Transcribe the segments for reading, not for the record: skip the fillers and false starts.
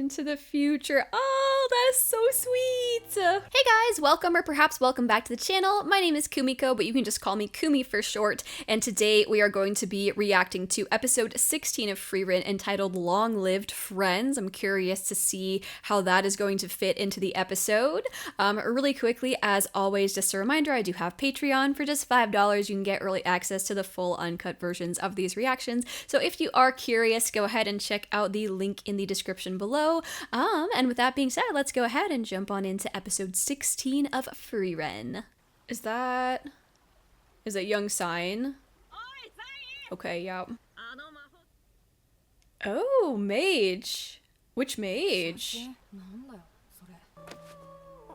into the future. Oh, that is so sweet. Hey guys, welcome or perhaps welcome back to the channel. My name is Kumiko, but you can just call me Kumi for short. And today we are going to be reacting to episode 16 of Frieren entitled Long Lived Friends. I'm curious to see how that is going to fit into the episode. Really quickly, as always, just a reminder, I do have Patreon. For just $5, you can get early access to the full uncut versions of these reactions. So if you are curious, go ahead and check out the link in the description below. And with that being said, let's go ahead and jump on into episode 16 of Frieren. Is that young Sign? Okay, yeah. Oh, mage. Which mage?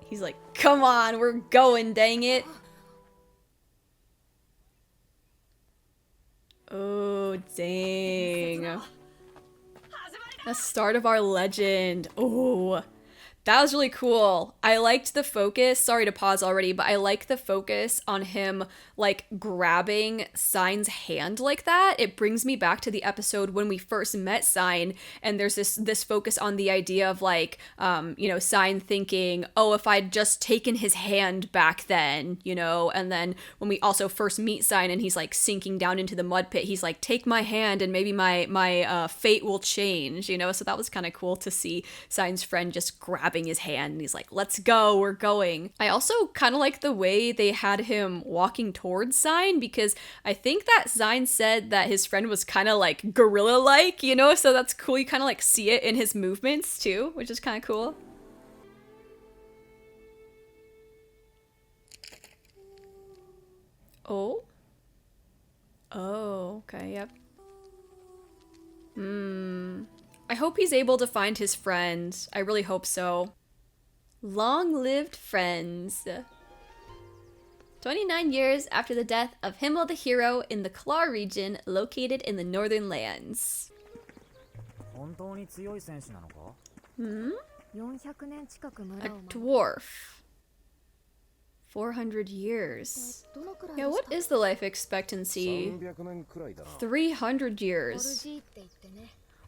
He's like, come on, we're going, dang it. Oh, dang. The start of our legend. Oh, that was really cool. I liked the focus. Sorry to pause already, but I like the focus on him like grabbing Sign's hand like that. It brings me back to the episode when we first met Sign, and there's this focus on the idea of like, Sign thinking, oh, if I'd just taken his hand back then, and then when we also first meet Sign and he's like sinking down into the mud pit, he's like, take my hand and maybe my fate will change, so that was kind of cool to see Sign's friend just grabbing his hand and he's like, let's go, we're going. I also kind of like the way they had him walking towards Sign, because I think that Sign said that his friend was kind of like gorilla-like, so that's cool. You kind of like see it in his movements too, which is kind of cool. Oh, okay, yep. I hope he's able to find his friend. I really hope so. Long-lived friends. 29 years after the death of Himmel the hero in the Claw region located in the northern lands. A dwarf. 400 years. Yeah, what is the life expectancy? 300 years.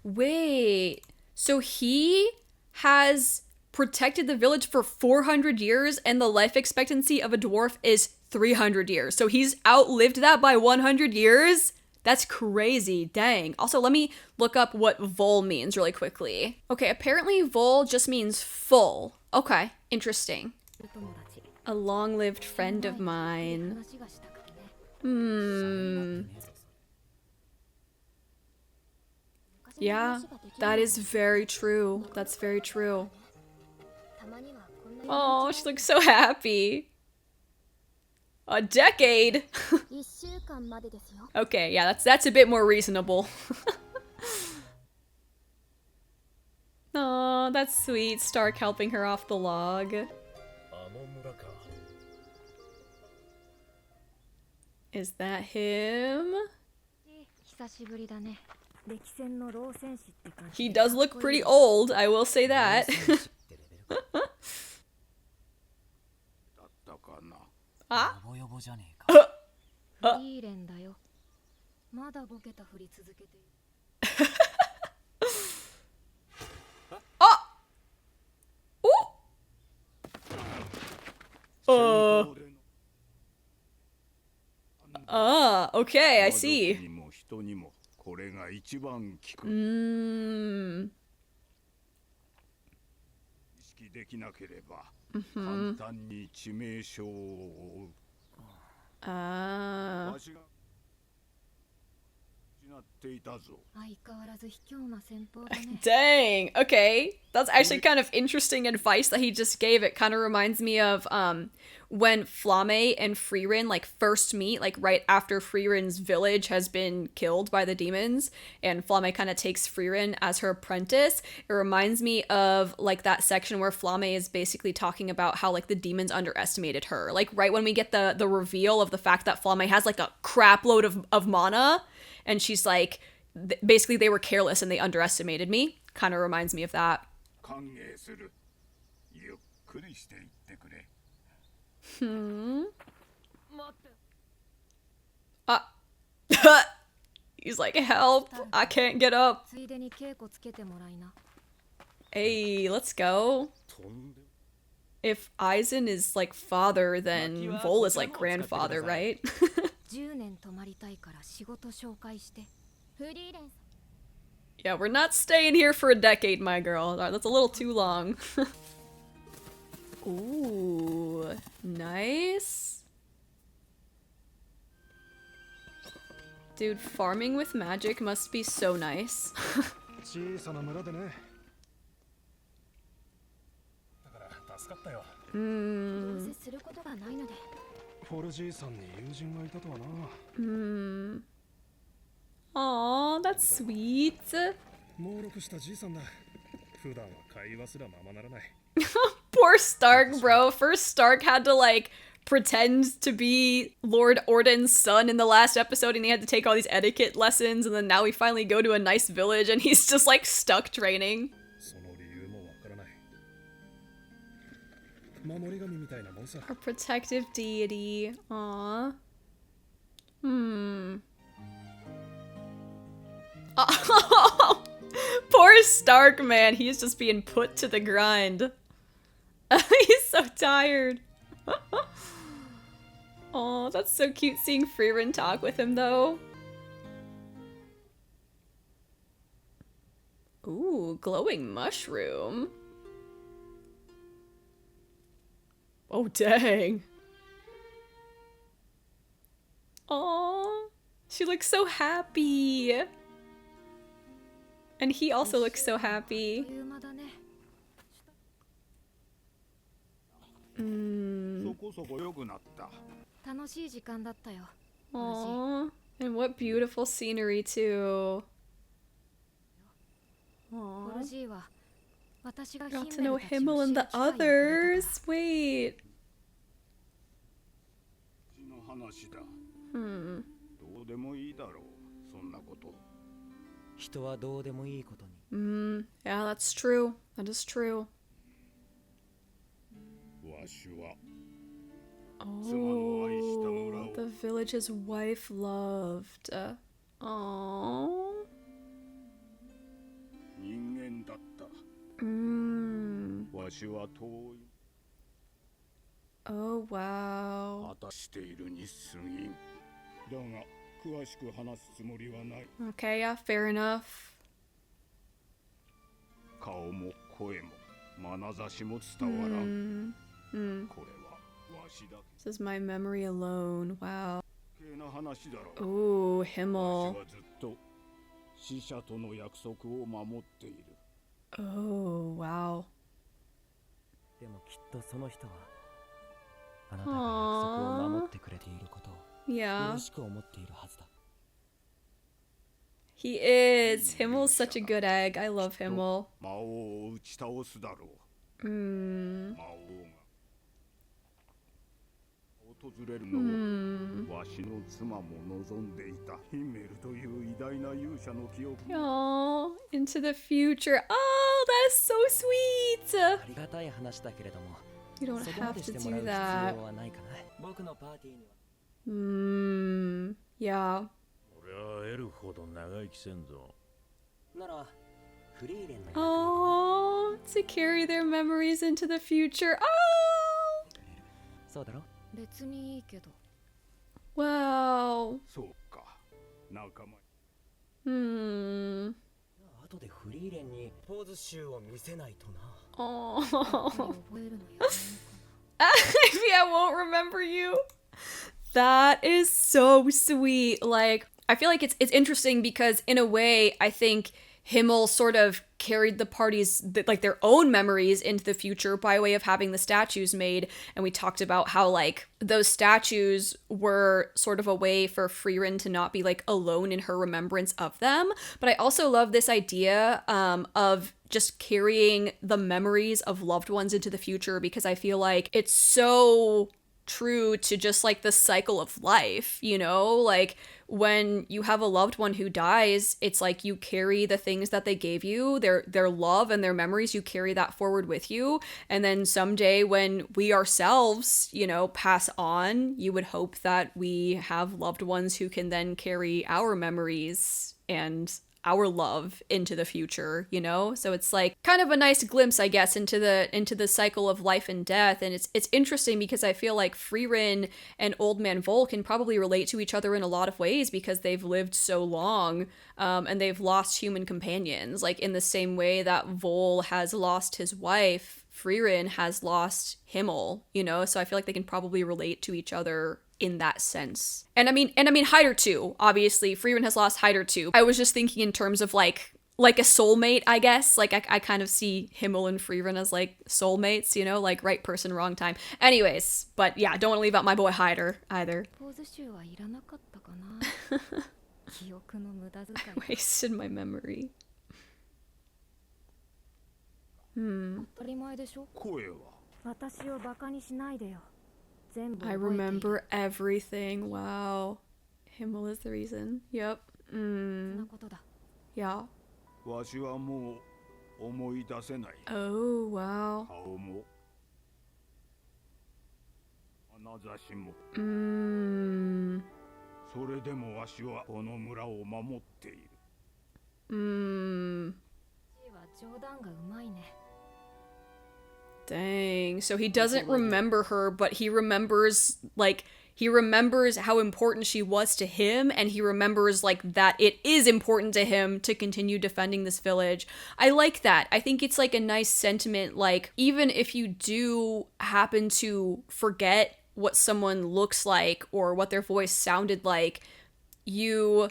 Wait, so he has protected the village for 400 years and the life expectancy of a dwarf is 300 years. So he's outlived that by 100 years? That's crazy, dang. Also, let me look up what VOLL means really quickly. Okay, apparently VOLL just means full. Okay, interesting. A long-lived friend of mine. Yeah, that is very true. That's very true. Oh, she looks so happy. A decade? Okay, yeah, that's a bit more reasonable. Oh, that's sweet. Stark helping her off the log. Is that him? He does look pretty old, I will say that. Ah? Oh! Okay, I see. Dang, okay. That's actually kind of interesting advice that he just gave. It kind of reminds me of when Flamme and Frieren like first meet, like right after Frieren's village has been killed by the demons, and Flamme kind of takes Frieren as her apprentice. It reminds me of like that section where Flamme is basically talking about how like the demons underestimated her. Like right when we get the reveal of the fact that Flamme has like a crap load of mana, and she's like, basically they were careless and they underestimated me. Kind of reminds me of that. He's like, help, I can't get up. Hey, let's go. If Aizen is like father, then VOLL is like grandfather, right? Yeah, we're not staying here for a decade, my girl. That's a little too long. Ooh, nice. Dude, farming with magic must be so nice. Aw, that's sweet. Poor Stark, bro. First Stark had to like pretend to be Lord Orden's son in the last episode and he had to take all these etiquette lessons, and then now we finally go to a nice village and he's just like stuck training. Our protective deity. Aww. Oh, poor Stark, man. He's just being put to the grind. He's so tired. Oh, that's so cute seeing Frieren talk with him, though. Ooh, glowing mushroom. Oh, dang. Aw, she looks so happy. And he also looks so happy. Aww, and what beautiful scenery too. Aww. Got to know Himmel and the others. Wait. Yeah, that's true. That is true. Oh, the village's wife loved. Aww. Oh, wow. Okay, yeah, fair enough. This is my memory alone. Wow. Ooh, Himmel. Oh, wow. Aww. Yeah. He is. Himmel's such a good egg. I love Himmel. Aww, into the future. Oh, that is so sweet. You don't have to do that. Yeah. Oh, to carry their memories into the future. Oh! Wow. Oh. Maybe I won't remember you. That is so sweet. Like, I feel like it's interesting because in a way, I think Himmel sort of carried the party's, like, their own memories into the future by way of having the statues made. And we talked about how, like, those statues were sort of a way for Frieren to not be, like, alone in her remembrance of them. But I also love this idea of just carrying the memories of loved ones into the future, because I feel like it's so true to just like the cycle of life, you know? Like when you have a loved one who dies, it's like you carry the things that they gave you, their love and their memories, you carry that forward with you. And then someday when we ourselves, you know, pass on, you would hope that we have loved ones who can then carry our memories and our love into the future, you know? So it's like kind of a nice glimpse, I guess, into the cycle of life and death. And it's interesting because I feel like Frieren and Old Man VOLL can probably relate to each other in a lot of ways because they've lived so long, and they've lost human companions. Like in the same way that VOLL has lost his wife, Frieren has lost himmel, you know? So I feel like they can probably relate to each other in that sense. And I mean Hyder too, obviously. Frieren has lost Hyder too. I was just thinking in terms of like a soulmate, I guess. Like I kind of see himmel and Frieren as like soulmates, you know, like right person, wrong time. Anyways, but yeah, don't want to leave out my boy Hyder either. I wasted my memory. I remember everything. Wow. Himmel is the reason. Yep. Yeah. Oh, wow. Dang. So he doesn't remember her, but he remembers, like, he remembers how important she was to him, and he remembers, like, that it is important to him to continue defending this village. I like that. I think it's, like, a nice sentiment, like, even if you do happen to forget what someone looks like or what their voice sounded like, you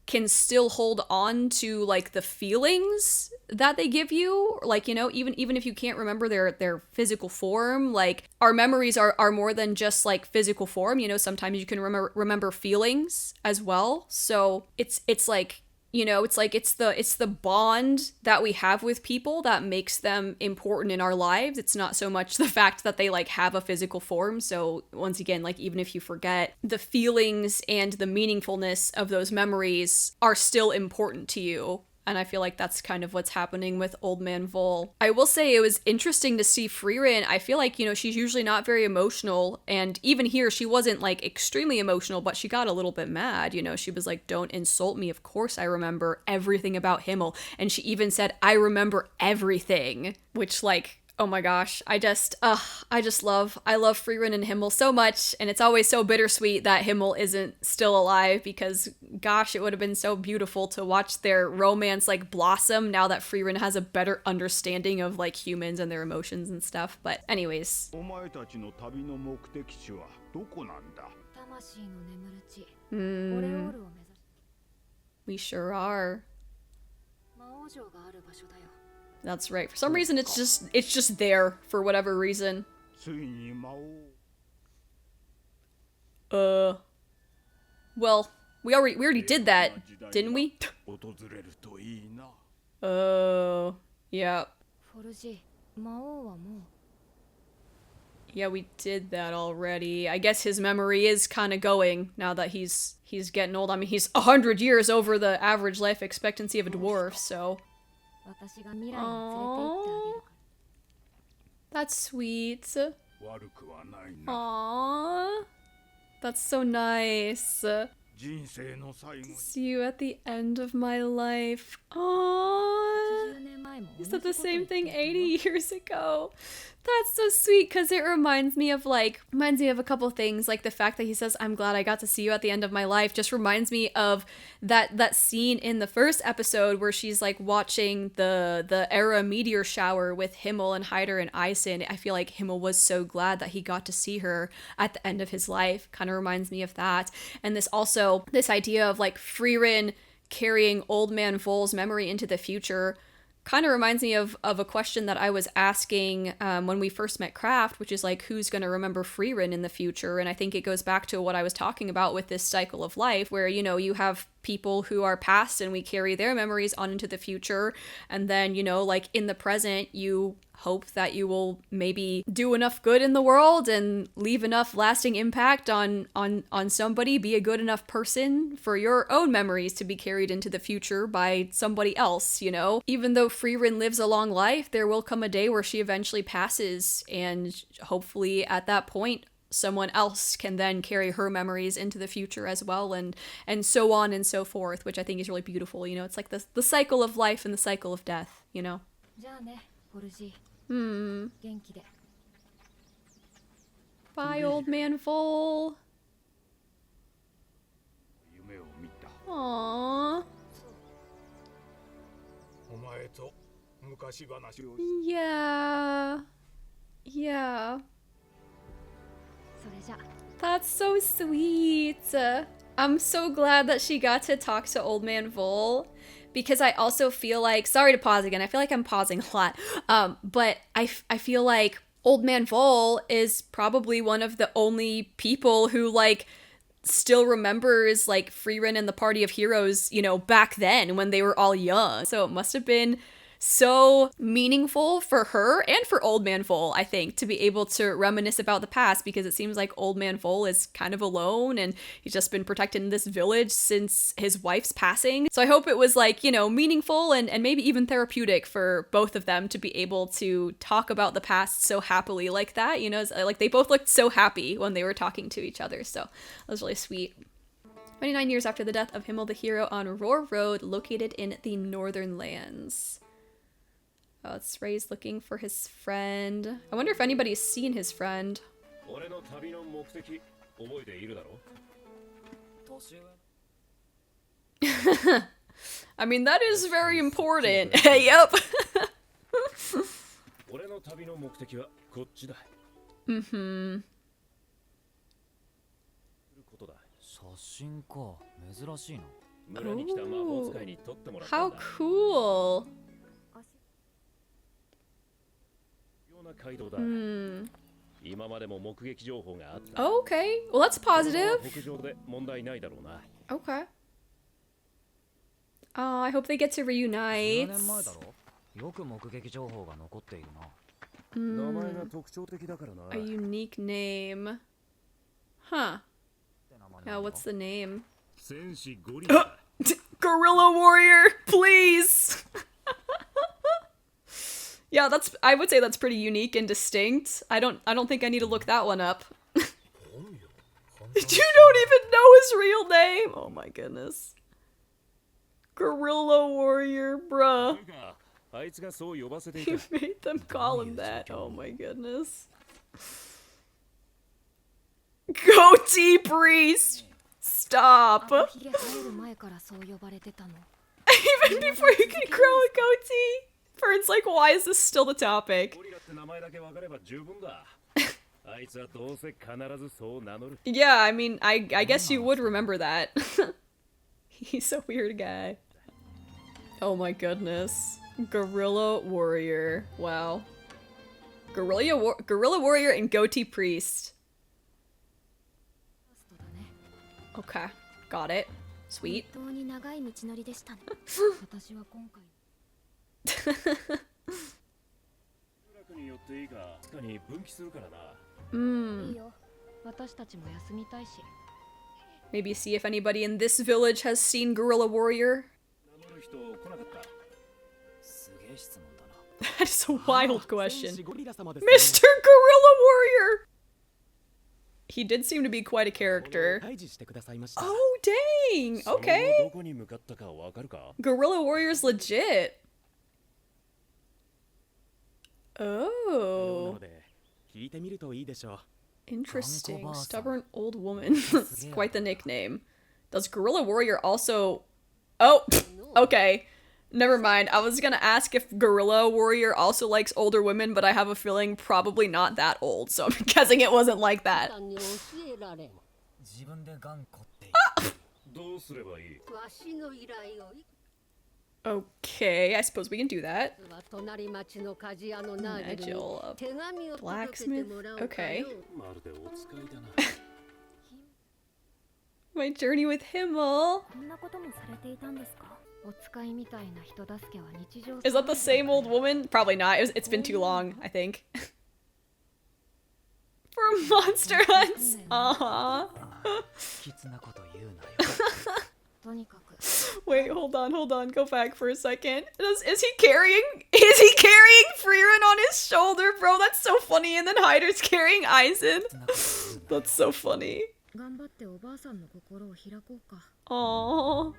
can still hold on to like the feelings that they give you, like, you know, even if you can't remember their physical form. Like our memories are more than just like physical form, you know. Sometimes you can remember feelings as well. So it's like, you know, it's like it's the bond that we have with people that makes them important in our lives. It's not so much the fact that they like have a physical form. So once again, like even if you forget, the feelings and the meaningfulness of those memories are still important to you. And I feel like that's kind of what's happening with Old Man VOLL. I will say it was interesting to see Frieren. I feel like, you know, she's usually not very emotional. And even here, she wasn't like extremely emotional, but she got a little bit mad. You know, she was like, don't insult me. Of course I remember everything about Himmel. And she even said, I remember everything. Which like, oh my gosh, I love Frieren and Himmel so much, and it's always so bittersweet that Himmel isn't still alive because, gosh, it would have been so beautiful to watch their romance like blossom now that Frieren has a better understanding of like humans and their emotions and stuff. But anyways. We sure are. That's right. For some reason, it's just there for whatever reason. Well, we already did that, didn't we? Oh, yeah. Yeah, we did that already. I guess his memory is kind of going now that he's getting old. I mean, he's 100 years over the average life expectancy of a dwarf, so. Aww. That's sweet. Aww. That's so nice. See you at the end of my life. Aww. You said the same thing 80 years ago. That's so sweet because it reminds me of a couple things, like the fact that he says, I'm glad I got to see you at the end of my life, just reminds me of that scene in the first episode where she's like watching the Era meteor shower with Himmel and Hyder and Eisen. I feel like Himmel was so glad that he got to see her at the end of his life. Kind of reminds me of that. And this idea of like Frieren carrying Old Man VOLL's memory into the future kind of reminds me of a question that I was asking when we first met Kraft, which is like, who's going to remember Frieren in the future? And I think it goes back to what I was talking about with this cycle of life, where, you know, you have people who are past and we carry their memories on into the future. And then, you know, like in the present, you hope that you will maybe do enough good in the world and leave enough lasting impact on somebody, be a good enough person for your own memories to be carried into the future by somebody else, you know? Even though Frieren lives a long life, there will come a day where she eventually passes, and hopefully at that point, someone else can then carry her memories into the future as well, and so on and so forth, which I think is really beautiful. You know, it's like the cycle of life and the cycle of death, you know. Bye, old man VOLL. Aww. Yeah. Yeah. That's so sweet. I'm so glad that she got to talk to old man VOLL, because I also feel like, sorry to pause again, I feel like I'm pausing a lot, but I feel like old man VOLL is probably one of the only people who, like, still remembers, like, Frieren and the Party of Heroes, you know, back then when they were all young. So it must have been so meaningful for her and for old man VOLL, I think, to be able to reminisce about the past, because it seems like old man VOLL is kind of alone and he's just been protected in this village since his wife's passing. So I hope it was, like, you know, meaningful and maybe even therapeutic for both of them to be able to talk about the past so happily like that, you know, like they both looked so happy when they were talking to each other. So that was really sweet. 29 years after the death of Himmel the hero on Roar Road, located in the Northern Lands. Oh, it's Ray's looking for his friend. I wonder if anybody's seen his friend. I mean, that is very important. Yep. Mm-hmm. Ooh. How cool. Okay, well, that's positive. Okay. I hope they get to reunite. A unique name. Huh. Yeah, what's the name? Gorilla Warrior, please! Yeah, I would say that's pretty unique and distinct. I don't think I need to look that one up. You don't even know his real name? Oh my goodness. Gorilla Warrior, bruh. You made them call him that. Oh my goodness. Goatee Priest! Stop! Even before you can grow a goatee? Fern's like, why is this still the topic? Yeah, I mean, I guess you would remember that. He's a weird guy. Oh my goodness. Gorilla Warrior. Wow. Gorilla Warrior and Goatee Priest. Okay, got it. Sweet. Maybe see if anybody in this village has seen Gorilla Warrior. That is a wild question. Mr. Gorilla Warrior! He did seem to be quite a character. Oh, dang! Okay. Gorilla Warrior's legit. Oh. Interesting. Stubborn old woman. That's quite the nickname. Does Gorilla Warrior also... Oh, okay. Never mind. I was gonna ask if Gorilla Warrior also likes older women, but I have a feeling probably not that old, so I'm guessing it wasn't like that. Okay, I suppose we can do that. Agile, blacksmith. Okay. My journey with Himmel. Is that the same old woman? Probably not. It's been too long, I think. For monster hunts. Wait, hold on. Go back for a second. Is he carrying Frieren on his shoulder, bro? That's so funny. And then Hyder's carrying Aizen. That's so funny. Aww.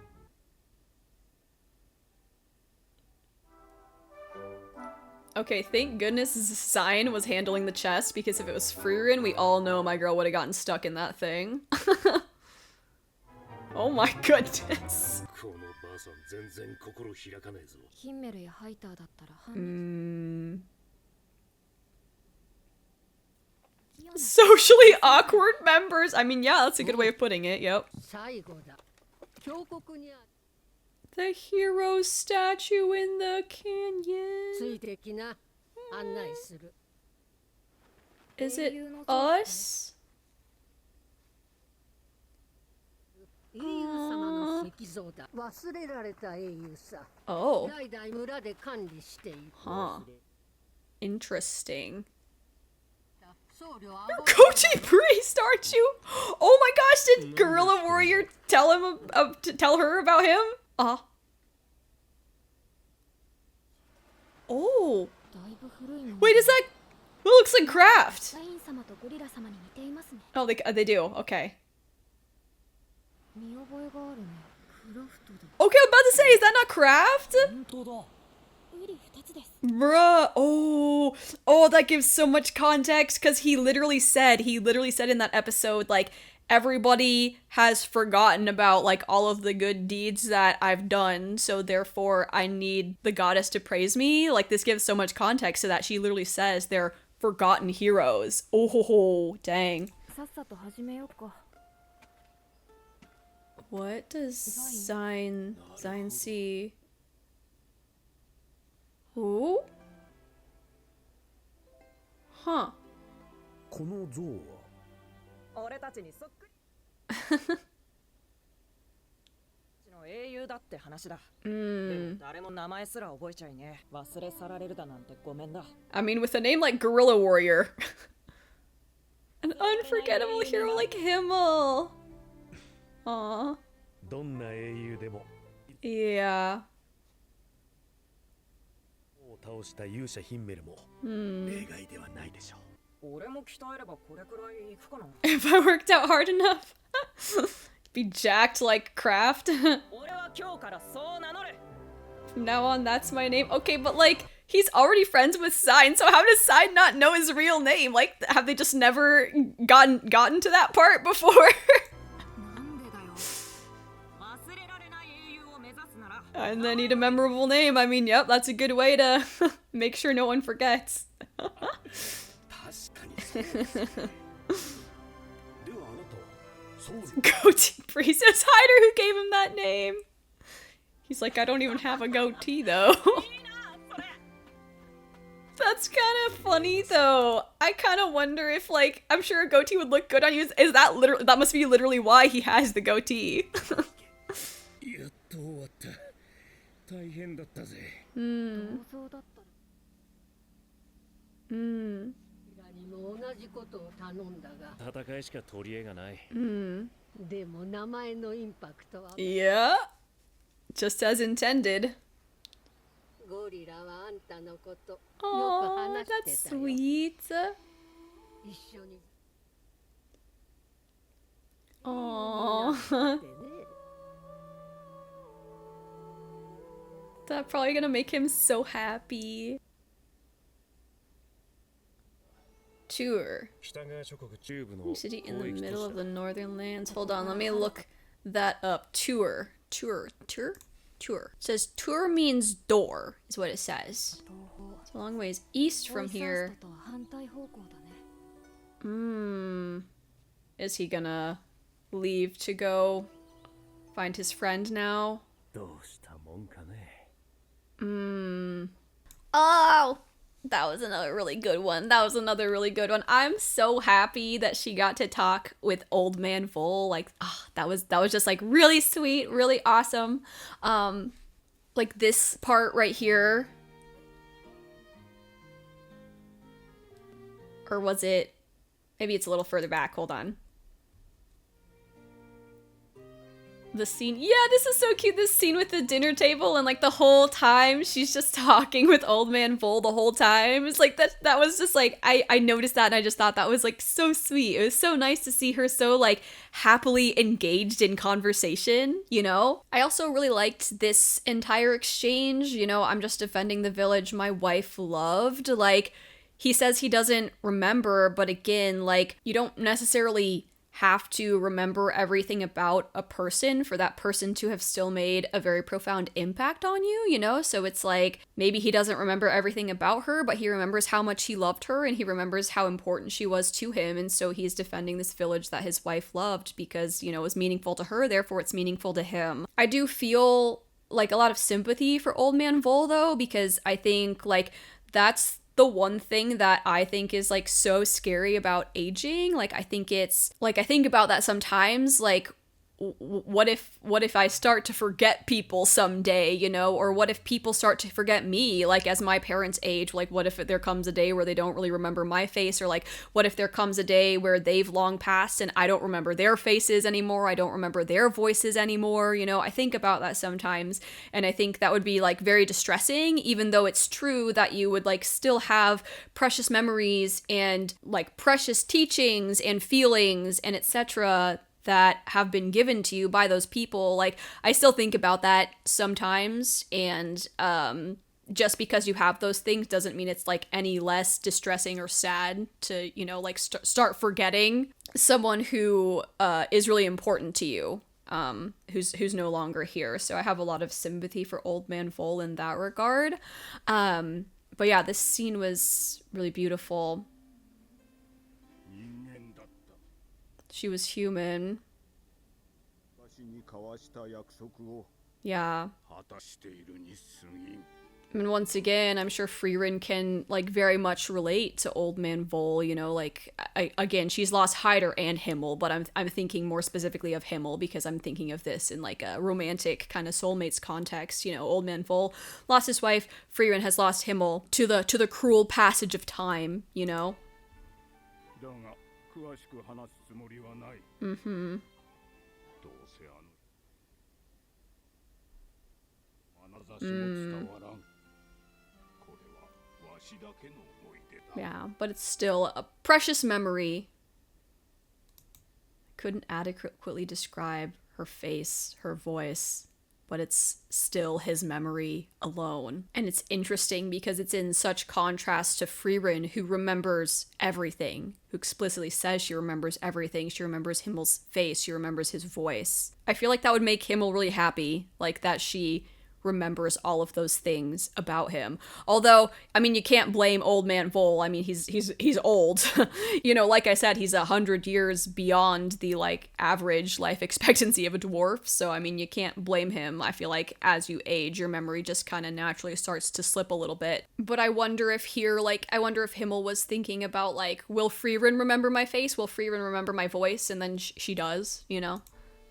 Okay, thank goodness Sign was handling the chest, because if it was Frieren, we all know my girl would have gotten stuck in that thing. Oh my goodness. Socially awkward members. I mean, yeah, that's a good way of putting it. Yep. The hero statue in the canyon. Is it us? Oh. Huh. Interesting. You're Kochi Priest, aren't you? Oh my gosh, did Gorilla Warrior tell him tell her about him? Oh. Wait, is that who looks like Kraft? Oh, they do. Okay. Okay, I'm about to say, is that not Kraft? Bruh. Oh, that gives so much context, because he literally said in that episode, like, everybody has forgotten about, like, all of the good deeds that I've done, so therefore I need the goddess to praise me. Like, this gives so much context to that. She literally says they're forgotten heroes. Oh, dang. What does Sign see? Who? Huh. I mean, with a name like Gorilla Warrior. An unforgettable hero like Himmel. Aww. Yeah. If I worked out hard enough. Be jacked like Kraft. From now on, that's my name. Okay, but like, he's already friends with Sign, so how does Sign not know his real name? Like, have they just never gotten to that part before? And they need a memorable name. I mean, yep, that's a good way to make sure no one forgets. Goatee Priest. It was Hyder who gave him that name. He's like, I don't even have a goatee though. That's kind of funny though. I kind of wonder if, like, I'm sure a goatee would look good on you. Is that literally, that must be literally why he has the goatee. Yeah. Just as intended. Oh, that's sweet. Oh. That's probably gonna make him so happy. Tour. City in the middle of the northern lands. Hold on, let me look that up. Tour. It says tour means door, is what it says. It's a long ways east from here. Is he gonna leave to go find his friend now? Oh, that was another really good one. I'm so happy that she got to talk with Old Man VOLL. Like, that was just like really sweet, really awesome. Like this part right here. Or was it? Maybe it's a little further back. Hold on. the scene. Yeah, this is so cute. This scene with the dinner table and like the whole time she's just talking with Old Man VOLL the whole time. It's like that was just like I noticed that and I just thought that was like so sweet. It was so nice to see her so like happily engaged in conversation, you know? I also really liked this entire exchange, you know, I'm just defending the village my wife loved. Like he says he doesn't remember, but again, like you don't necessarily have to remember everything about a person for that person to have still made a very profound impact on you, you know? So it's like maybe he doesn't remember everything about her, but he remembers how much he loved her and he remembers how important she was to him. And so he's defending this village that his wife loved because, you know, it was meaningful to her, therefore it's meaningful to him. I do feel like a lot of sympathy for Old Man VOLL though, because I think like that's the one thing that I think is like so scary about aging. Like I think it's like I think about that sometimes, like what if I start to forget people someday, you know, or what if people start to forget me, like as my parents age, like what if there comes a day where they don't really remember my face, or like what if there comes a day where they've long passed and I don't remember their faces anymore, I don't remember their voices anymore, you know? I think about that sometimes, and I think that would be like very distressing, even though it's true that you would like still have precious memories and like precious teachings and feelings and etc that have been given to you by those people. Like I still think about that sometimes, and just because you have those things doesn't mean it's like any less distressing or sad to, you know, like start forgetting someone who is really important to you, who's no longer here. So I have a lot of sympathy for Old Man VOLL in that regard. But yeah, this scene was really beautiful. She was human. Yeah. And once again, I'm sure Frieren can like very much relate to Old Man VOLL, you know, like again, she's lost Hyder and Himmel, but I'm thinking more specifically of Himmel because I'm thinking of this in like a romantic kind of soulmates context, you know. Old Man VOLL lost his wife, Frieren has lost Himmel to the cruel passage of time, you know. Mm-hmm. Yeah, but it's still a precious memory. Couldn't adequately describe her face, her voice, but it's still his memory alone. And it's interesting because it's in such contrast to Frieren, who remembers everything, who explicitly says she remembers everything. She remembers Himmel's face, she remembers his voice. I feel like that would make Himmel really happy, like that she remembers all of those things about him. Although, I mean, you can't blame Old Man VOLL. I mean, he's old. You know, like I said, he's 100 years beyond the like average life expectancy of a dwarf. So, I mean, you can't blame him. I feel like as you age, your memory just kind of naturally starts to slip a little bit. But I wonder if here, like, I wonder if Himmel was thinking about like, will Frieren remember my face? Will Frieren remember my voice? And then she does, you know?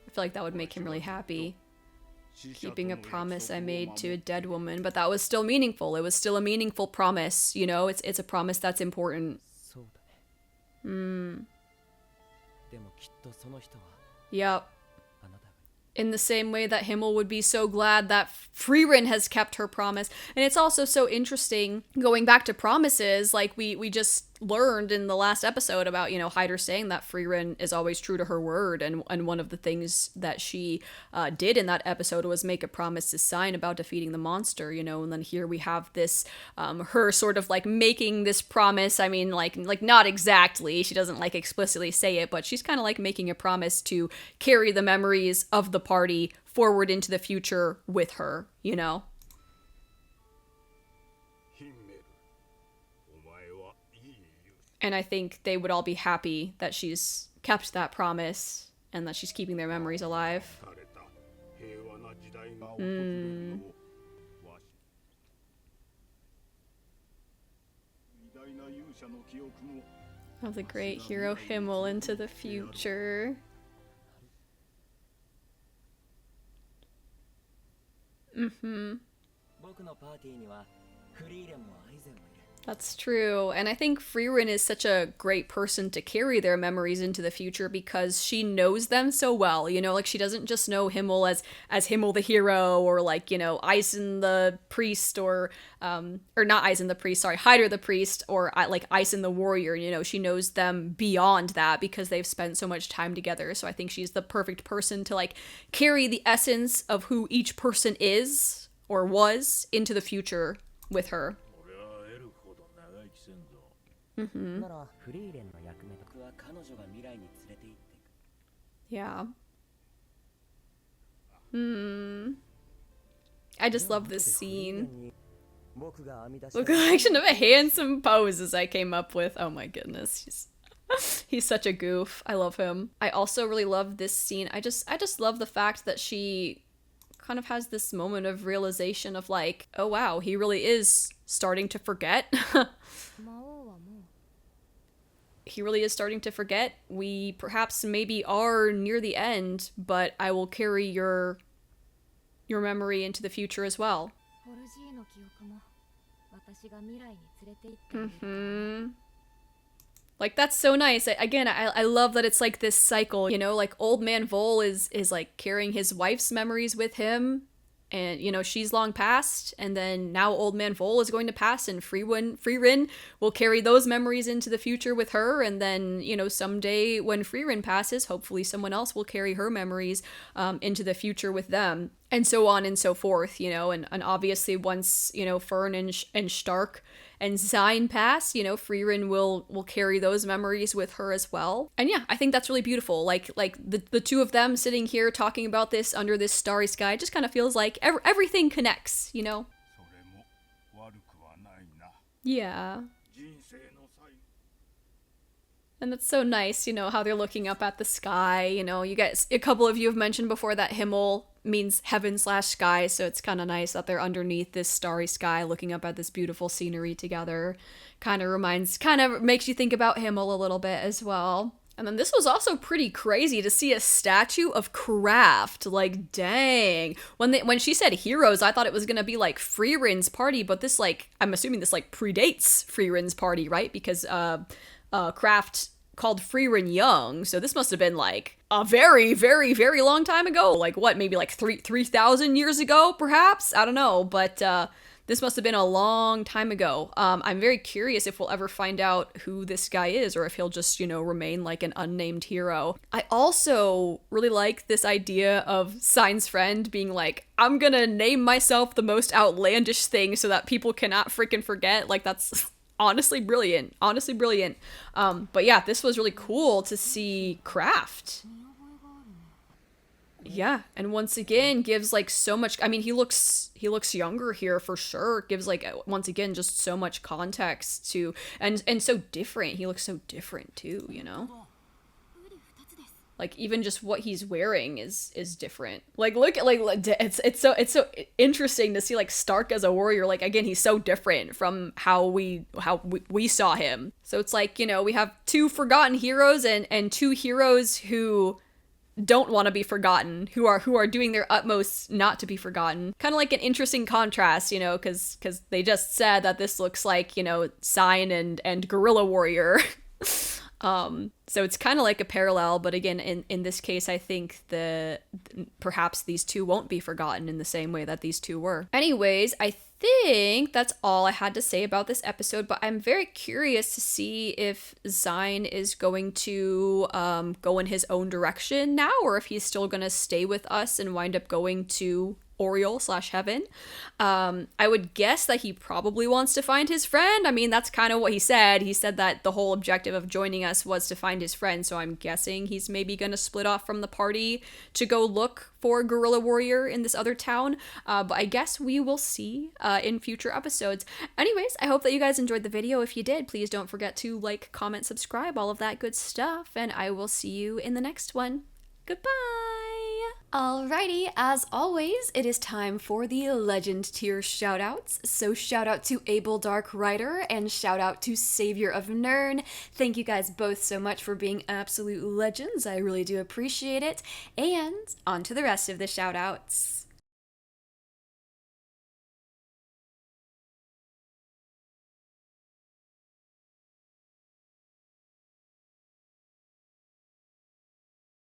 I feel like that would make him really happy. Keeping a promise I made to a dead woman, but that was still meaningful. It was still a meaningful promise, you know? It's a promise that's important. Yep. In the same way that Himmel would be so glad that Frieren has kept her promise. And it's also so interesting, going back to promises, like we just learned in the last episode about, you know, Hyder saying that Frieren is always true to her word, and one of the things that she did in that episode was make a promise to sign about defeating the monster, you know. And then here we have this her sort of like making this promise. I mean, like not exactly, she doesn't like explicitly say it, but she's kind of like making a promise to carry the memories of the party forward into the future with her, you know. And I think they would all be happy that she's kept that promise and that she's keeping their memories alive. Of the great hero Himmel into the future. That's true. And I think Frieren is such a great person to carry their memories into the future because she knows them so well. You know, like she doesn't just know Himmel as Himmel the hero or like, you know, Eisen the priest or not Eisen the priest, sorry, Hyder the priest or like Eisen the warrior. You know, she knows them beyond that because they've spent so much time together. So I think she's the perfect person to like carry the essence of who each person is or was into the future with her. Mm-hmm. Yeah. I just love this scene. Look, collection of handsome poses I came up with. Oh my goodness, he's such a goof. I love him. I also really love this scene. I just love the fact that she kind of has this moment of realization of like, oh wow, he really is starting to forget. He really is starting to forget. We perhaps maybe are near the end, but I will carry your memory into the future as well. Mm-hmm. Like, that's so nice. I love that it's like this cycle, you know, like old man VOLL is like carrying his wife's memories with him. And, you know, she's long passed, and then now old man VOLL is going to pass, and Frieren will carry those memories into the future with her, and then, you know, someday when Frieren passes, hopefully someone else will carry her memories into the future with them, and so on and so forth, you know, and obviously once, you know, Fern and Stark and Sein pass, you know, Frieren will carry those memories with her as well. And yeah, I think that's really beautiful. Like the two of them sitting here talking about this under this starry sky just kind of feels like everything connects, you know? Yeah. And that's so nice, you know, how they're looking up at the sky, you know, you guys, a couple of you have mentioned before that Himmel means heaven/sky, so it's kind of nice that they're underneath this starry sky looking up at this beautiful scenery together. Kind of makes you think about Himmel a little bit as well. And then this was also pretty crazy to see a statue of Kraft. Like, dang. When she said heroes, I thought it was gonna be like Frieren's party, but this like, I'm assuming this like predates Frieren's party, right? Because Kraft called Frieren young, so this must have been like a very, very, very long time ago. Like what, maybe like 3,000 years ago, perhaps? I don't know, but this must have been a long time ago. I'm very curious if we'll ever find out who this guy is, or if he'll just, you know, remain like an unnamed hero. I also really like this idea of Sein's friend being like, I'm gonna name myself the most outlandish thing so that people cannot freaking forget. Like, that's honestly brilliant. But yeah, this was really cool to see Kraft. Yeah, and once again gives like so much, I mean, he looks younger here for sure. Gives like once again just so much context to, and so different. He looks so different too, you know? Like even just what he's wearing is different. Like look at like it's so interesting to see like Stark as a warrior. Like again, he's so different from how we saw him. So it's like, you know, we have two forgotten heroes and two heroes who don't want to be forgotten, who are doing their utmost not to be forgotten. Kind of like an interesting contrast, you know, because they just said that this looks like, you know, Sein and Guerrilla Warrior. So it's kind of like a parallel, but again, in this case, I think perhaps these two won't be forgotten in the same way that these two were. Anyways, I think that's all I had to say about this episode, but I'm very curious to see if Sein is going to go in his own direction now, or if he's still going to stay with us and wind up going to Oriole/Heaven. I would guess that he probably wants to find his friend. I mean, that's kind of what he said. He said that the whole objective of joining us was to find his friend, so I'm guessing he's maybe going to split off from the party to go look for Guerrilla Warrior in this other town, but I guess we will see in future episodes. Anyways, I hope that you guys enjoyed the video. If you did, please don't forget to like, comment, subscribe, all of that good stuff, and I will see you in the next one. Goodbye! Alrighty, as always, it is time for the Legend tier shoutouts. So shout out to Abel Dark Rider and shout out to Savior of Nern. Thank you guys both so much for being absolute legends. I really do appreciate it. And on to the rest of the shoutouts.